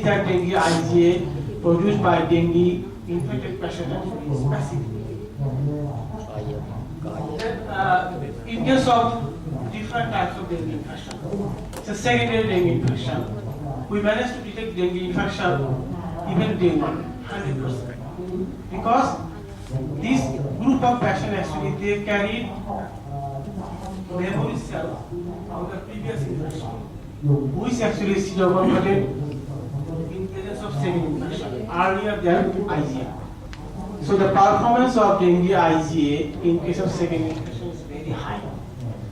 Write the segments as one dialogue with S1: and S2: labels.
S1: that dengue IgA produced by dengue infected patient actually is passive. In case of different types of dengue infection, it's a secondary dengue infection. We managed to detect dengue infection even day 100%. Because this group of patients actually they carried memory cells of the previous infection, which actually is seroconverted in presence of second infection earlier than IgA. So the performance of dengue IgA in case of second infection is very high,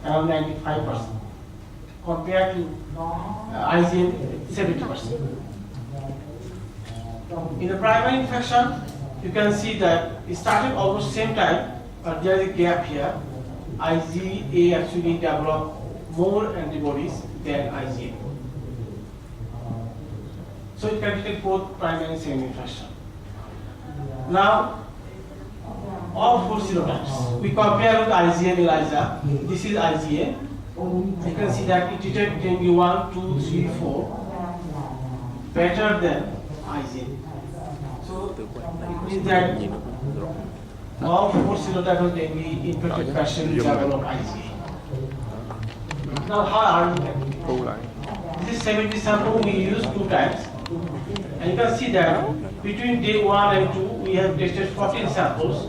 S1: around 95%, compared to IgA 70%. In the primary infection, you can see that it started almost same time, but there is a gap here. IgA actually developed more antibodies than IgA. So it can detect both primary and secondary infection. Now, all four serotypes. We compare with IgA and ELISA. This is IgA. You can see that it detects dengue 1, 2, 3, 4 better than IgA. So it means that all four serotypes of dengue infected patients develop IgA. Now, how are we doing? This is 70 sample we use 2 times. And you can see that between day 1 and 2, we have tested 14 samples.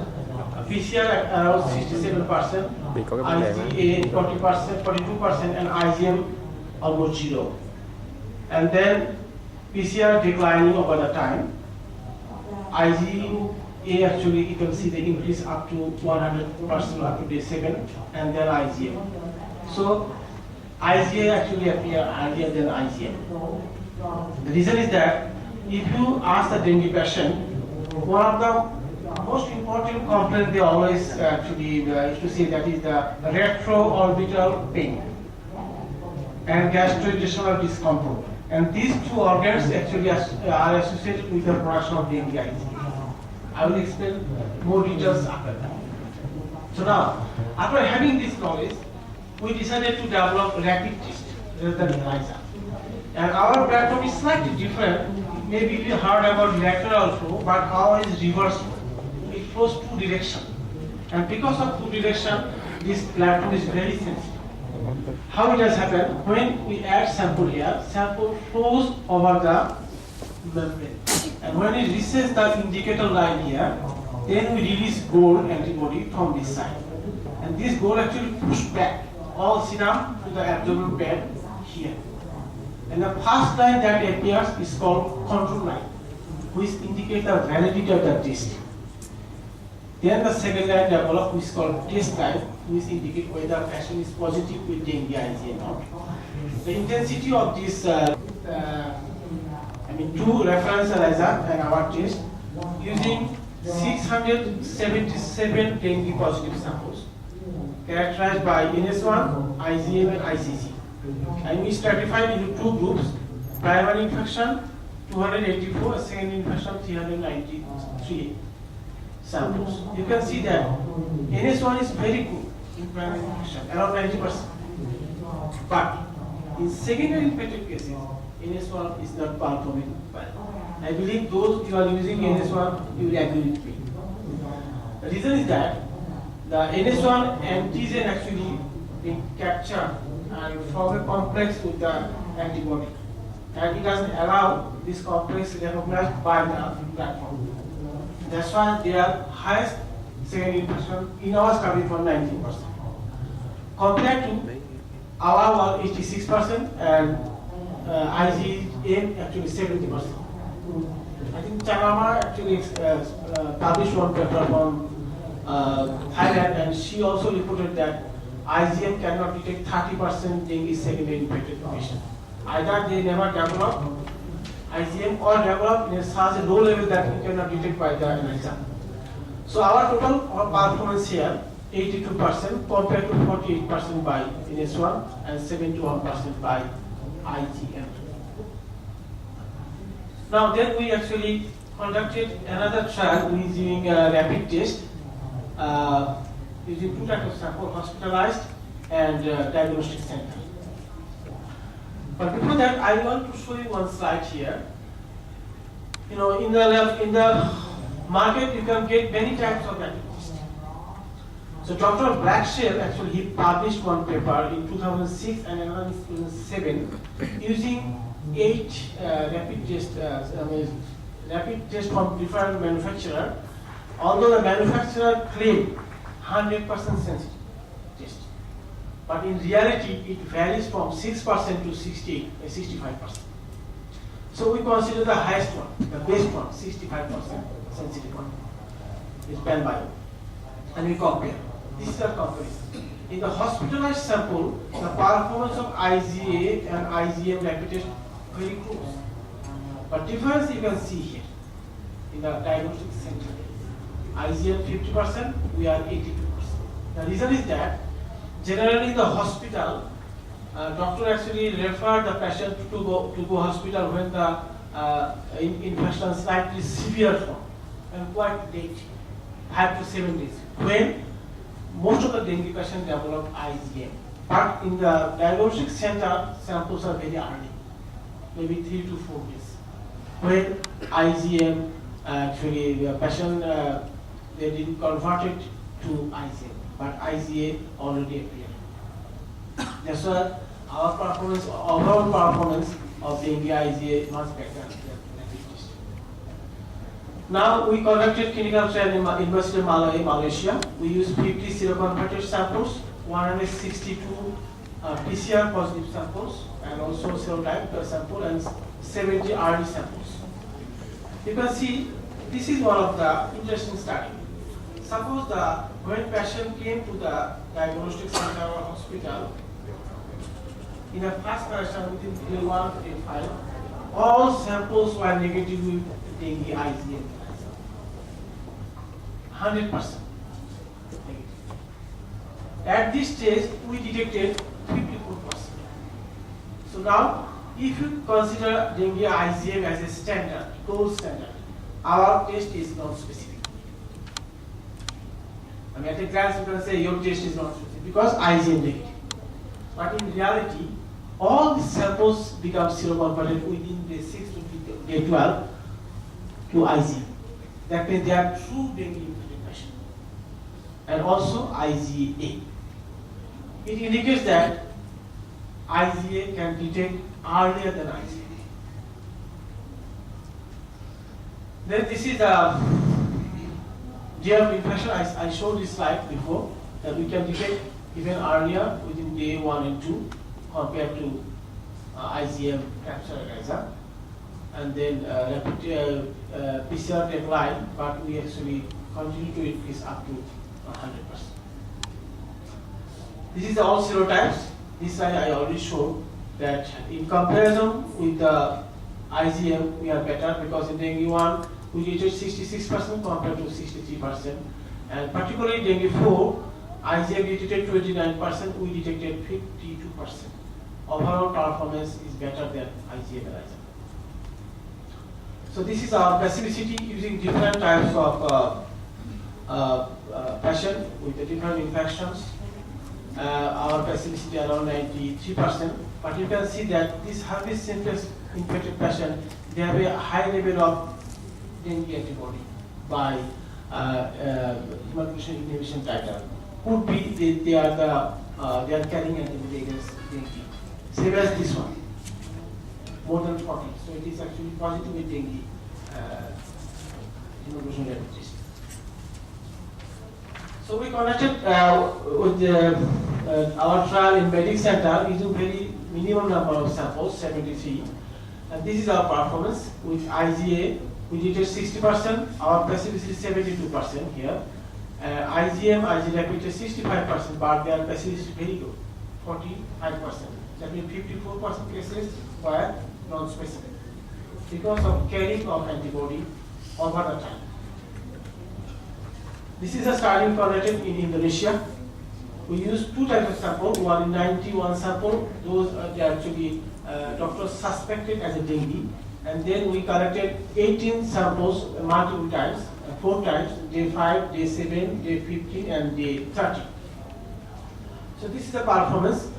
S1: PCR around 67%, IgA 40%, 42%, and IgM almost 0. And then PCR declining over the time. IgA actually, you can see the increase up to 100% up to day 7, and then IgM. So IgA actually appear earlier than IgM. The reason is that if you ask the dengue patient, one of the most important complaint they always actually used to say that is the retroorbital pain and gastrointestinal discomfort. And these 2 organs actually are associated with the production of dengue IgA. I will explain more details after that. So now, after having this knowledge, we decided to develop rapid test rather than ELISA. And our platform is slightly different. Maybe you heard about reactor also, but ours is reversible. It flows 2 directions. And because of 2 directions, this platform is very sensitive. How it has happened? When we add sample here, sample flows over the membrane. And when it reaches the indicator line here, then we release gold antibody from this side. And this gold actually pushes back all serum to the abdominal bed here. And the first line that appears is called control line, which indicates the validity of the test. Then the second line develops, which is called test line, which indicates whether the patient is positive with dengue IgA or not. The intensity of this, 2 reference ELISA and our test using 677 dengue positive samples, characterized by NS1, IgM, and IgG. And we stratified into 2 groups: primary infection 284, secondary infection 393 samples. You can see that NS1 is very good in primary infection, around 90%. But in secondary infected cases, NS1 is not performing well. I believe those who are using NS1, you will agree with me. The reason is that the NS1 antigen actually being captured and form a complex with the antibody. And it doesn't allow this complex recognized by the platform. That's why they are highest secondary infection in our study for 19%. Compared to our 86% and IgM actually 70%. I think Chanama actually published one paper from Thailand, and she also reported that IgM cannot detect 30% dengue secondary infected patient. Either they never develop IgM or develop in such a low level that we cannot detect by the ELISA. So our total performance here 82% compared to 48% by NS1 and 71% by IgM. Now then we actually conducted another trial using a rapid test using 2 types of sample, hospitalized and diagnostic center. But before that, I want to show you one slide here. You know, in the market you can get many types of rapid test. So Dr. Blackshell actually he published one paper in 2006 and another in 2007 using 8 rapid test from different manufacturer. Although the manufacturer claimed 100% sensitive test, but in reality it varies from 6% to 65%. So we consider the highest one, the best one, 65% sensitive one, is pan-bio, and we compare. This is a comparison. In the hospitalized sample, the performance of IgA and IgM rapid test very close. But difference you can see here in the diagnostic center. IgM 50%, we are 82%. The reason is that generally in the hospital, doctor actually refer the patient to go hospital when the infection is slightly severe form and quite late, 5 to 7 days. When most of the dengue patients develop IgM, but in the diagnostic center, samples are very early, maybe 3 to 4 days. When IgM actually the patient they didn't convert it to IgM, but IgA already appeared. That's why our performance, overall performance of dengue IgA much better than rapid test. Now we conducted clinical trial in University of Malaysia. We used 50 seroconverted samples, 162 PCR positive samples, and also serotype sample, and 70 RD samples. You can see this is one of the interesting study. Suppose when patient came to the diagnostic center or hospital, in the first correction within day 1 to day 5, all samples were negative with dengue IgM. 100% negative. At this stage, we detected 54%. So now, if you consider dengue IgM as a standard, gold standard, our test is non-specific. I mean, at a glance you can say your test is non-specific because IgM negative. But in reality, all the samples become seroconverted within day 6 to day 12 to IgM. That means they are true dengue infected patients. And also IgA. It indicates that IgA can detect earlier than IgM. Then this is the germ infection. I showed this slide before that we can detect even earlier within day 1 and 2 compared to IgM capture ELISA. And then rapid PCR decline, but we actually continue to increase up to 100%. This is all serotypes. This slide I already showed that in comparison with the IgM we are better because in dengue 1 we detected 66% compared to 63%, and particularly dengue 4 IgM detected 29%, we detected 52%. Overall performance is better than IgM ELISA. So this is our specificity using different types of patient with the different infections. Our specificity around 93%, but you can see that this herpes simplex infected patient, they have a high level of dengue antibody by hematocrit inhibition titer. Could be they are carrying antibody against dengue. Same as this one, more than 40. So it is actually positive with dengue hematocrit rapid. So we conducted with our trial in Medic Center using very minimum number of samples, 73. And this is our performance with IgA. We did 60%, our specificity is 72% here. IgM, IG rapid is 65%, but their specificity is very good, 45%. That means 54% cases were non-specific because of carrying of antibody over the time. This is a study conducted in Indonesia. We used 2 types of sample, one in 91 sample, those are actually doctors suspected as a dengue. And then we collected 18 samples multiple times, 4 times, day 5, day 7, day 15, and day 30. So this is the performance.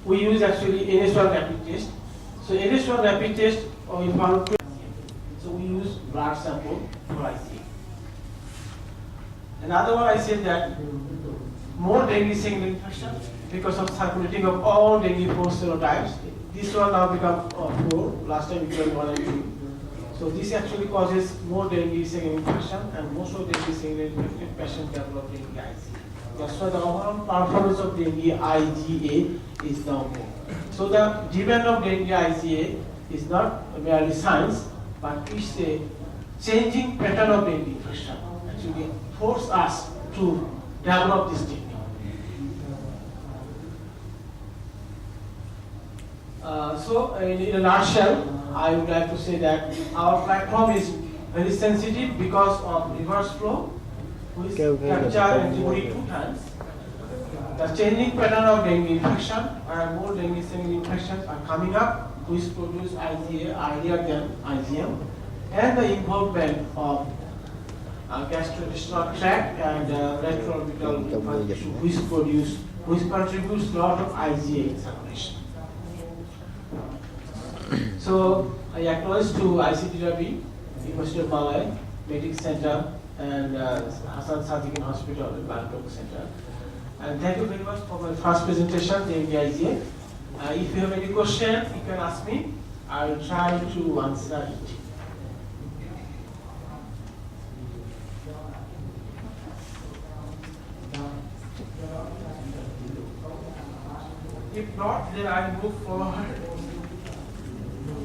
S1: We use actually NS1 rapid test. So NS1 rapid test, we found. So So we use blood sample for ICA. Another one I said that more dengue single infection because of circulating of all dengue 4 serotypes. This one now become 4. Last time it was 1 and 2. So this actually causes more dengue single infection, and most of dengue single infected patients develop dengue ICA. That's why the overall performance of dengue IgA is now more. So the demand of dengue IgA is not merely science, but it's a changing pattern of dengue infection. Actually force us to develop this technique. So in a nutshell, I would like to say that our platform is very sensitive because of reverse flow, which capture antibody 2 times. The changing pattern of dengue infection and more dengue single infections are coming up, which produce IgA earlier than IgM, and the involvement of gastrointestinal tract and retroorbital tissue, which contributes a lot of IgA in circulation. So I acknowledge to ICTW, University of Malaya, Medic Center, and Hassan Sadikin Hospital and Bangkok Center. And thank you very much for my first presentation, dengue IgA. If you have any question, you can ask me. I will try to answer it. If not, then I will move forward.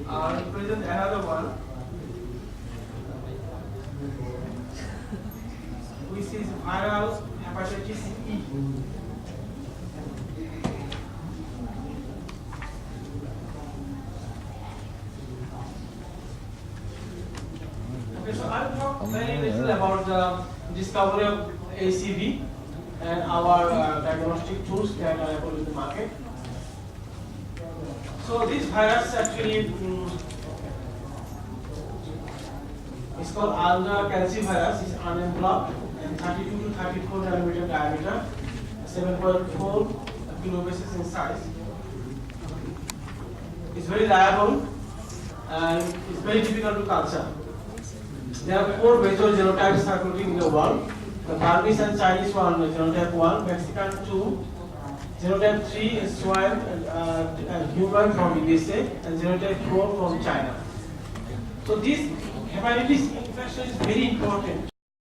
S1: I will present another one, which is viral hepatitis E. Okay, so I will talk very little about the discovery of ACV and our diagnostic tools that are available in the market. So this virus actually is called Alga calcivirus. It's unenveloped and 32 to 34 nanometer diameter, 7.4 kilobases in size. It's very liable and it's very difficult to culture. There are 4 major genotypes circulating in the world. The Burmese and Chinese one, genotype 1, Mexican 2, genotype 3 is swine and human from USA, and genotype 4 from China. So this hepatitis infection is very important